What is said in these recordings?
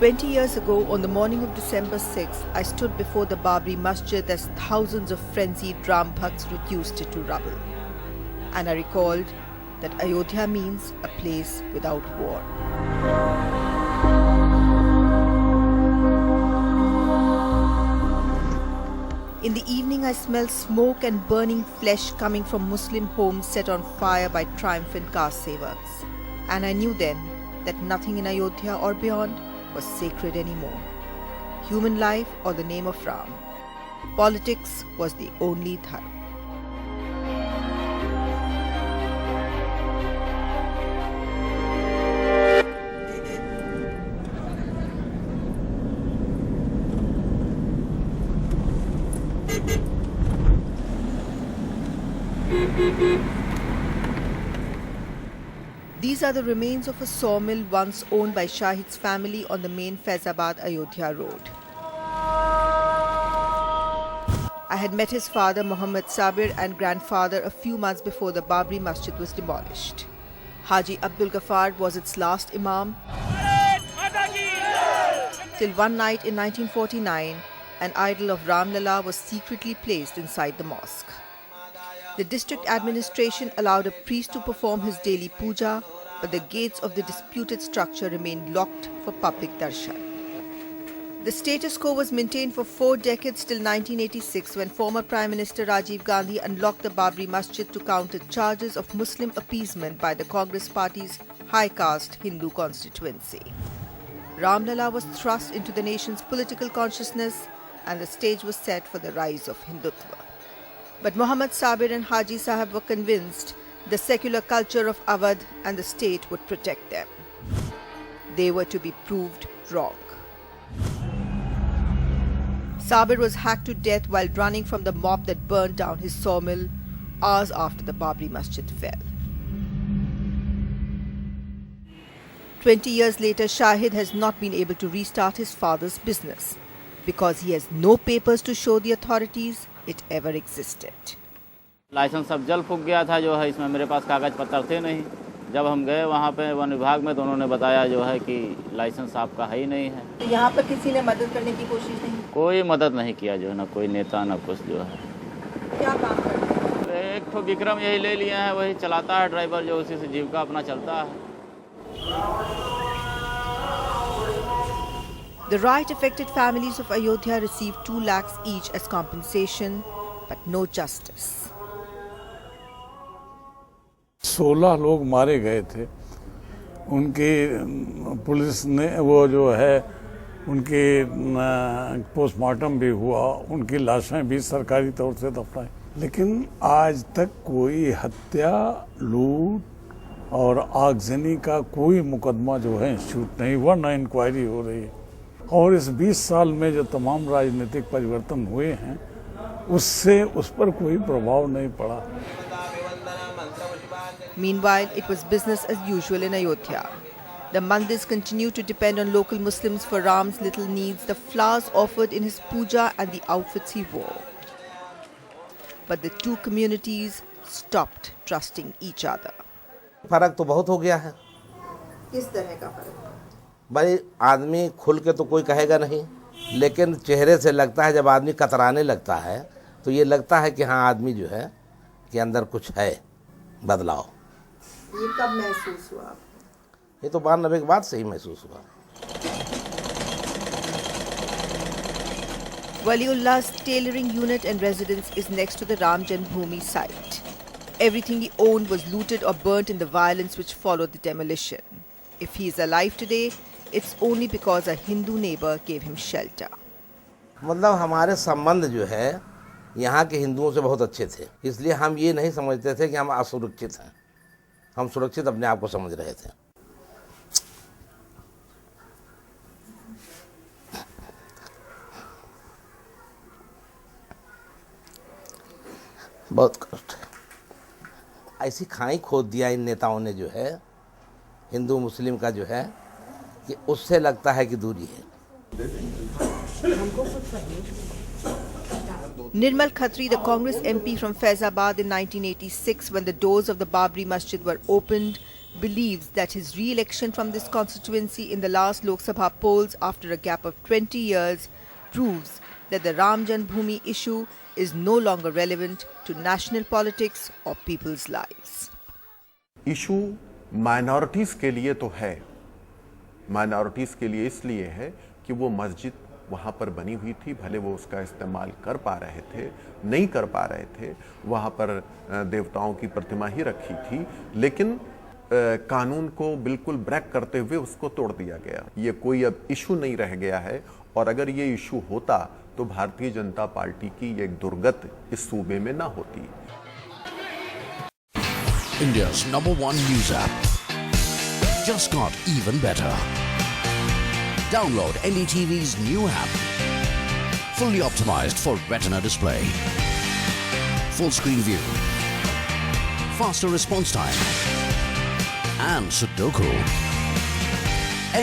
20 years ago, on the morning of December 6, I stood before the Babri Masjid as thousands of frenzied Ram Bhakts reduced it to rubble. And I recalled that Ayodhya means a place without war. In the evening, I smelled smoke and burning flesh coming from Muslim homes set on fire by triumphant car sevaks. And I knew then that nothing in Ayodhya or beyond was sacred anymore. Human life or the name of Ram. Politics was the only dharma. These are the remains of a sawmill once owned by Shahid's family on the main Faizabad Ayodhya road. I had met his father Muhammad Sabir and grandfather a few months before the Babri Masjid was demolished. Haji Abdul Ghaffar was its last imam till one night in 1949 an idol of Ram Lala was secretly placed inside the mosque. The district administration allowed a priest to perform his daily puja, but the gates of the disputed structure remained locked for public darshan. The status quo was maintained for 4 decades till 1986 when former Prime Minister Rajiv Gandhi unlocked the Babri Masjid to counter charges of Muslim appeasement by the Congress Party's high caste Hindu constituency. Ram Lala was thrust into the nation's political consciousness and the stage was set for the rise of Hindutva. But Muhammad Sabir and Haji Sahab were convinced the secular culture of Awadh and the state would protect them. They were to be proved wrong. Sabir was hacked to death while running from the mob that burned down his sawmill hours after the Babri Masjid fell. 20 years later, Shahid has not been able to restart his father's business because he has no papers to show the authorities it ever existed. Licence सब जल फूक गया था जो है, इसमें मेरे पास कागज पत्र थे नहीं। जब हम गए वहाँ पे वन विभाग में तो उन्होंने बताया जो है कि लाइसेंस आपका है ही नहीं है। तो यहाँ पर किसी ने मदद करने की कोशिश नहीं? कोई मदद नहीं किया जो है, ना कोई नेता ना कुछ जो है। क्या काम करते हैं? एक तो विक्रम यही ले लिया है, वही चलाता है ड्राइवर, जो उसी से जीविका अपना चलता है। The riot-affected families of Ayodhya received 2 lakhs each as compensation, but no justice. 16 लोग मारे गए थे। उनकी पुलिस ने वो जो है उनके पोस्टमार्टम भी हुआ, उनकी लाशें भी सरकारी तौर से दफनाई, लेकिन आज तक कोई हत्या, लूट और आगजनी का कोई मुकदमा जो है इंस्टीट्यूट नहीं हुआ, न इंक्वायरी हो रही है। और इस 20 साल में जो तमाम राजनीतिक परिवर्तन हुए हैं उससे उस पर कोई प्रभाव नहीं पड़ा। Meanwhile, it was business as usual in Ayodhya. The mandis continued to depend on local Muslims for Ram's little needs, the flowers offered in his puja and the outfits he wore. But the two communities stopped trusting each other. फर्क तो बहुत हो गया है। किस तरह का फर्क? भाई आदमी खुल के तो कोई कहेगा नहीं, लेकिन चेहरे से लगता है, जब आदमी कतराने लगता है तो ये लगता है कि हाँ आदमी जो है कि अंदर कुछ है बदलाव। ये कब महसूस हुआ? ये तो 92 के बाद से ही महसूस हुआ। Waliullah's tailoring unit and residence is next to the Ram Janmabhoomi site. Everything he owned was looted or burnt in the violence which followed the demolition. If he is alive today, it's only because a Hindu neighbor gave him shelter. मतलब हमारे संबंध जो है यहाँ के हिंदुओं से बहुत अच्छे थे, इसलिए हम ये नहीं समझते थे कि हम असुरक्षित हैं। हम सुरक्षित अपने आप को समझ रहे थे। बहुत कष्ट है। ऐसी खाई खोद दिया इन नेताओं ने जो है हिंदू मुस्लिम का जो है कि उससे लगता है कि दूरी है। Nirmal Khatri, the Congress MP from Faizabad in 1986, when the doors of the Babri Masjid were opened, believes that his re-election from this constituency in the last Lok Sabha polls after a gap of 20 years proves that the Ram Janmabhoomi issue is no longer relevant to national politics or people's lives. Issue minorities के लिए तो है, minorities के लिए इसलिए है कि वो मस्जिद वहाँ पर बनी हुई थी, भले वो उसका इस्तेमाल कर पा रहे थे, नहीं कर पा रहे थे, वहाँ पर देवताओं की प्रतिमा ही रखी थी, लेकिन कानून को बिल्कुल ब्रेक करते हुए उसको तोड़ दिया गया। ये कोई अब इशू नहीं रह गया है, और अगर ये इशू होता तो भारतीय जनता पार्टी की एक दुर्गत इस सूबे में ना होती। India's #1 news app just got even better. Download NDTV's new app. Fully optimized for retina display. Full screen view. Faster response time. And Sudoku.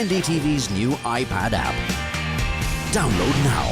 NDTV's new iPad app. Download now.